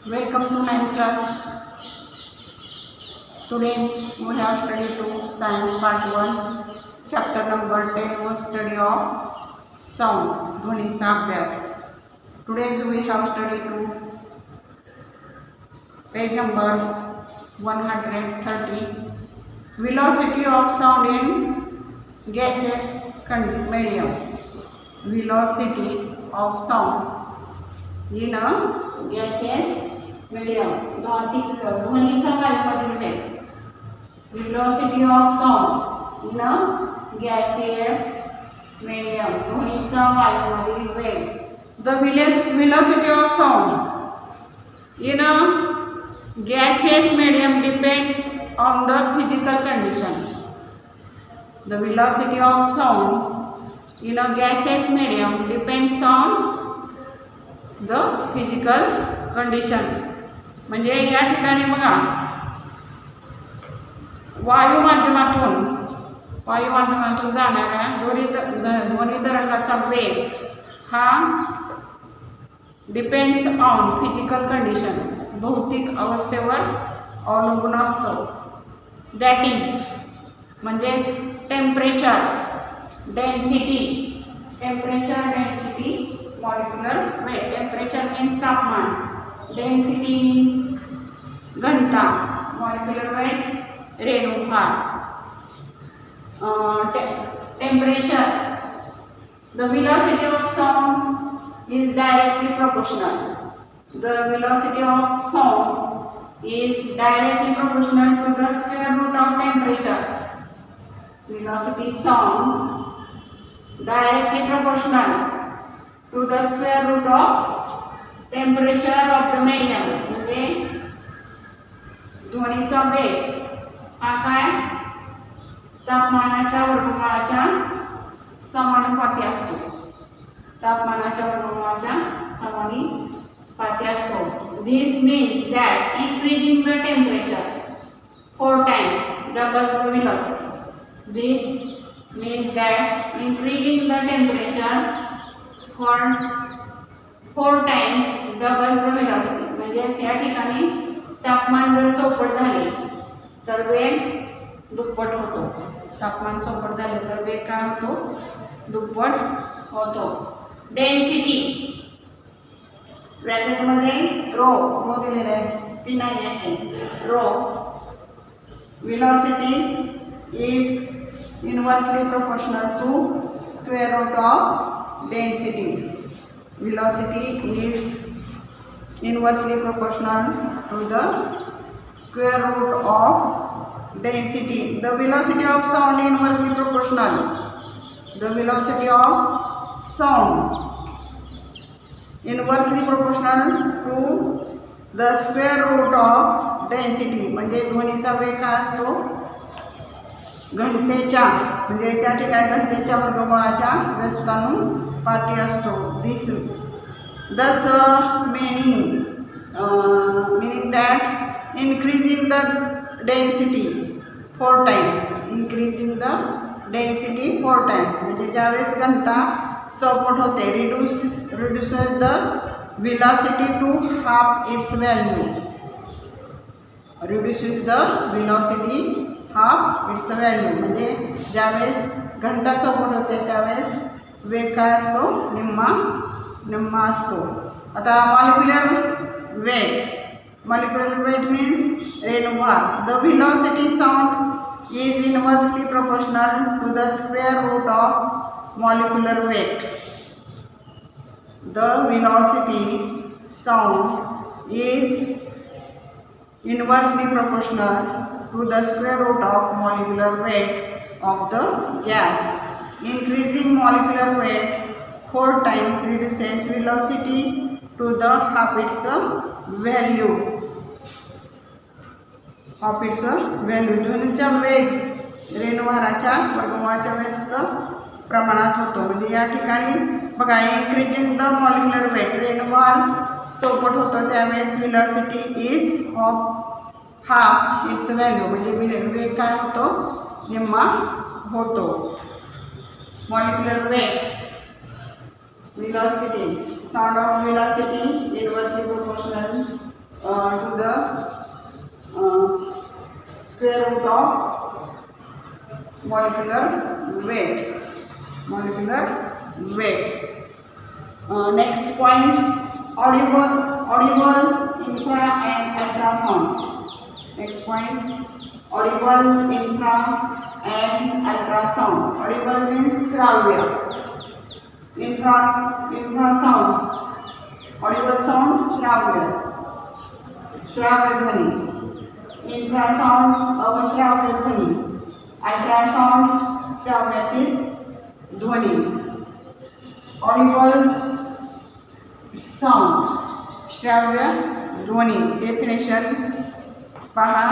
Welcome to 9th class. Today we have studied to science part 1, chapter number 10 was study of sound, ध्वनीचा अभ्यास. Today we have studied to page number 130, velocity of sound in gaseous medium. Velocity of sound in a gaseous medium. ध्वनीचा वायूमधील वेग. Velocity of sound in a gaseous medium. ध्वनीचा वायूमधील वेग. The velocity of sound in a gaseous medium depends on the physical condition. The velocity of sound in a gaseous medium depends on the physical condition. म्हणजे या ठिकाणी बघा वायू माध्यमातून जाणाऱ्या ध्वनी तरंगाचा वेग हा डिपेंड्स ऑन फिजिकल कंडिशन, भौतिक अवस्थेवर अवलंबून असतो. दॅट इज म्हणजेच temperature density, molecular weight. Temperature means तापमान, डेन्सिटी मीन्स घनता, मॉलिक्युलर वेट रेणुभार. Temperature, the velocity of sound is directly proportional. The velocity of sound is directly proportional to the square root of temperature. Velocity sound directly proportional to the square root of temperature of the medium. म्हणजे ध्वनीचा वेग हा काय तापमानाच्या वर्गमूळाच्या समानुपाती असतो. तापमानाच्या वर्गमूळाच्या समानुपाती असतो. This means that increasing the temperature 4 times doubles the velocity. This means that increasing the temperature for 4 times doubles the velocity. म्हणजे या ठिकाणी तापमान जर चौपट झाले तर वेग दुप्पट होतो. तापमान चौपट झाले तर वेग काय होतो? दुप्पट होतो. डेन्सिटी ब्रॅकेटमध्ये रो दिलेला आहे, पी नाही आहे. Rho velocity is inversely proportional to square root of density. Velocity is inversely proportional to the square root of density. The velocity of sound inversely proportional. The velocity of sound inversely proportional to the square root of density. म्हणजे ध्वनीचा वेग काय असतो? घनतेच्या, म्हणजे त्या ठिकाणी घनतेच्या वर्गमूळाच्या व्यस्तानुपाती असतो. This thus meaning that increasing the density 4 times, म्हणजे ज्यावेळेस घनता चौपट होते, reduces the velocity to half its value. म्हणजे ज्यावेळेस घनता चौपट होते त्यावेळेस वेग काय असतो? निम्मा असतो. आता मॉलिक्युलर वेट मीन्स रेणुभार. The velocity sound is inversely proportional to the square root of molecular weight. The velocity sound is inversely proportional to the square root of molecular weight of the gas. Increasing molecular weight 4 times reduces velocity to the half its value. ध्वनीचा वेग रेणुभाराच्या वर्गमूळाच्या व्यस्त प्रमाणात होतो. म्हणजे या ठिकाणी बघा, increasing the molecular weight, रेणुभार चौपट होतो त्यावेळेस velocity is of half its value. म्हणजे वेग काय होतो? निम्मा होतो. Molecular weight, velocity, sound of velocity inversely proportional to the square root of molecular weight. Next point, audible, infra and ultrasound. Next point, audible, infra and ultrasound. Audible means shravya. Infrasound, audible sound, shravya ध्वनि. Infrasound, अवश्राव्य ध्वनी. Ultrasound, श्राव्यातील ध्वनी. Audible sound, श्राव्य ध्वनी. Definition पहा.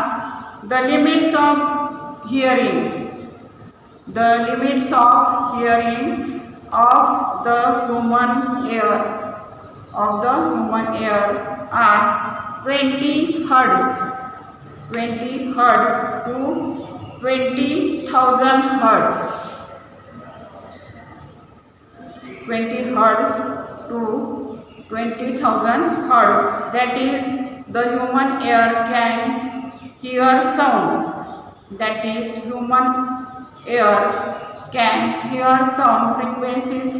The limits of hearing. The limits of hearing of the human ear are 20 Hz to 20,000 Hz. 20 Hz to 20,000 Hz. That is, the human ear can hear sound. That is, human ear can hear sound frequencies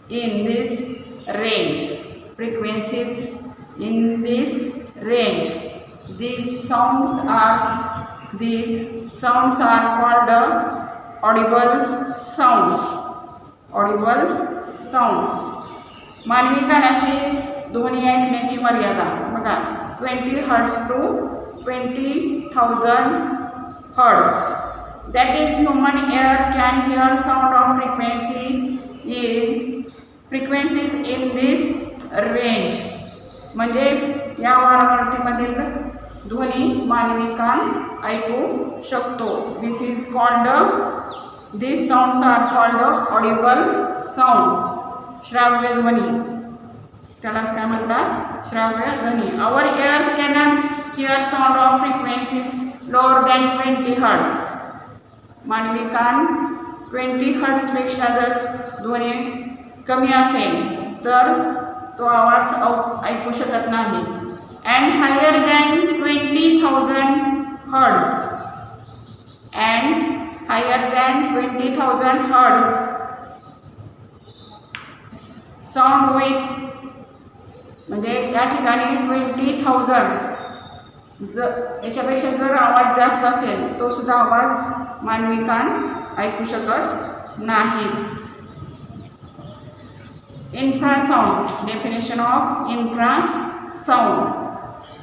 in this range. These sounds are called audible sounds. मानवी कानाची ध्वनी ऐकण्याची मर्यादा बघा 20 Hz to 20,000 Hz. That is, human ear can hear sound of frequencies in this range. म्हणजेच या वारंवारतेमधील ध्वनी मानवी कान ऐकू शकतो. These sounds are called audible sounds. श्राव्य ध्वनी, त्यालाच काय म्हणतात? श्राव्य ध्वनी. Our ears cannot hear sound of frequencies lower than 20 Hz. मानवी कान 20 Hz पेक्षा जर ध्वनी कमी असेल तर तो आवाज ऐकू शकत नाही. And higher than 20,000 Hz. Sound with, म्हणजे या ठिकाणी 20,000 याच्यापेक्षा जर आवाज जास्त असेल तो सुद्धा आवाज मानवी कान ऐकू शकत नाहीत. Infrasound. Definition of infrasound.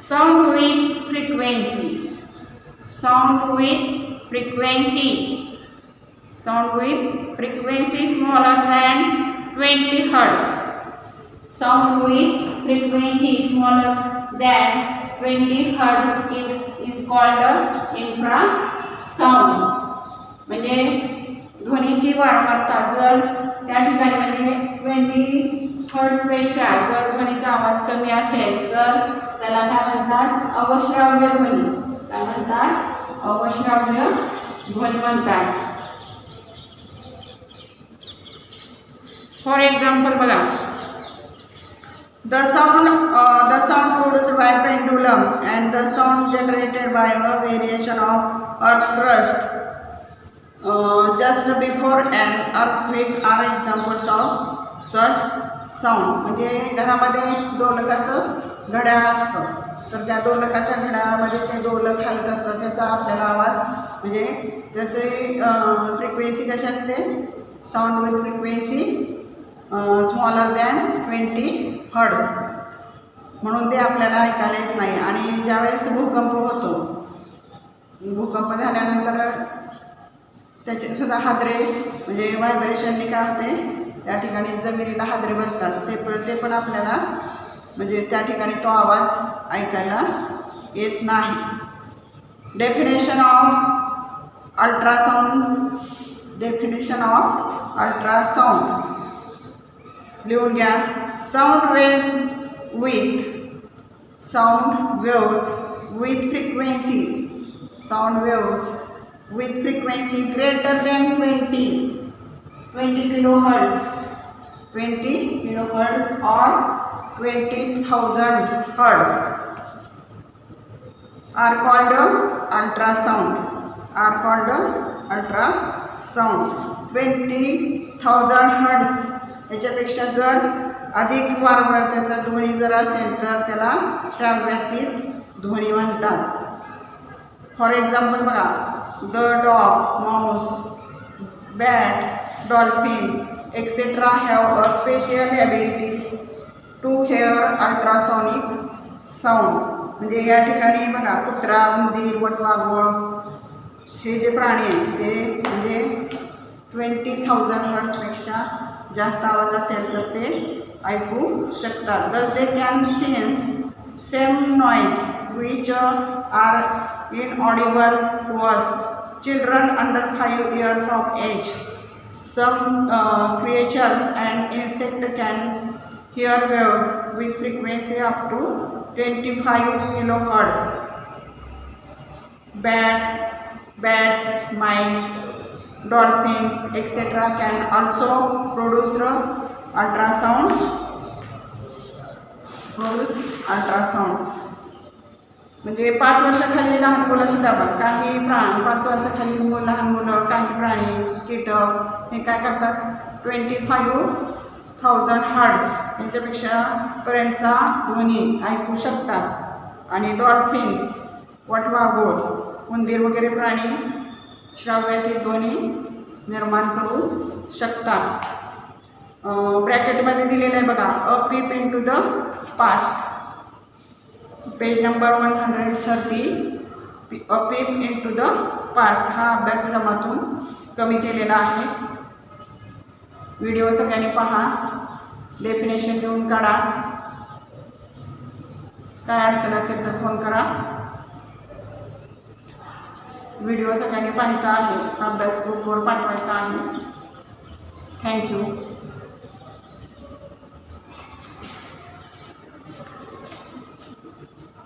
Sound with frequency smaller than 20 Hz. Sound with frequency smaller than 20 Hz is called infrasound. म्हणजे ध्वनीची वारंवारता जर त्या ठिकाणी म्हणजे 20 Hz पेक्षा जर ध्वनीचा आवाज कमी असेल तर त्याला काय म्हणतात? अवश्राव्य ध्वनी. काय म्हणतात? अवश्राव्य ध्वनी म्हणतात. फॉर एक्झाम्पल बघा, the sound produced by pendulum and the sound generated by a variation of earth crust just before an earthquake are examples of such sound. म्हणजे घरामध्ये दोलकाचं घड्याळ असतं तर त्या दोलकाच्या घड्याळामध्ये ते दोलक हलत असतं, त्याचा आपल्याला आवाज म्हणजे त्याचे फ्रिक्वेन्सी कशी असते? Sound with frequency smaller than 20 Hz. म्हणून ते आपल्याला ऐकायला येत नाही. आणि ज्यावेळेस भूकंप होतो, भूकंप झाल्यानंतर त्याचे सुद्धा हादरे म्हणजे व्हायब्रेशनने काय होते, त्या ठिकाणी जमिनीला हादरे बसतात. ते पण आपल्याला म्हणजे त्या ठिकाणी तो आवाज ऐकायला येत नाही. डेफिनेशन ऑफ अल्ट्रासाउंड लिहून घ्या. Sound waves with frequency greater than 20 kilohertz or 20,000 Hz. are called ultrasound. Are called ultrasound. 20,000 hertz याच्यापेक्षा जर अधिक वारंवारतेचा ध्वनी जर असेल तर त्याला श्राव्यातीत ध्वनी म्हणतात. फॉर एक्झाम्पल बघा, the dog, mouse, bat, dolphin etcetera have a special ability to hear ultrasonic sound. म्हणजे या ठिकाणी बघा, कुत्रा, उंदीर, वटवाघूळ हे जे प्राणी आहेत ते म्हणजे 20,000 हर्ट्जपेक्षा जास्त आवाज असेल तर ते ऐकू शकतात. दस they can sense same noise which are inaudible to us. Children under 5 years of age. Some creatures and insects can hear waves with frequency up to 25 kilohertz. Bats, mice, dolphins, etc. can also produce ultrasound. म्हणजे 5 वर्षाखाली लहान मुलं सुद्धा बघ, काही 5 वर्षाखाली लहान मुलं, काही प्राणी, कीटक हे काय करतात, 25,000 हर्ट्ज याच्यापेक्षा पर्यंतचा ध्वनी ऐकू शकतात. आणि डॉल्फिन्स, वटवाघूळ, उंदीर वगैरे प्राणी श्राव्यातीत ध्वनी निर्माण करू शकतात. ब्रॅकेटमध्ये दिलेलं आहे बघा, a peep into the past, page number 130. A peep into the past हा अभ्यासक्रमातून कमी केलेला आहे. व्हिडिओ सगळ्यांनी पहा, डेफिनेशन देऊन काढा. काय अडचण असेल तर फोन करा. व्हिडिओ सगळ्यांनी पाहायचा आहे, अभ्यास ग्रुपवर पाठवायचा आहे. थँक्यू.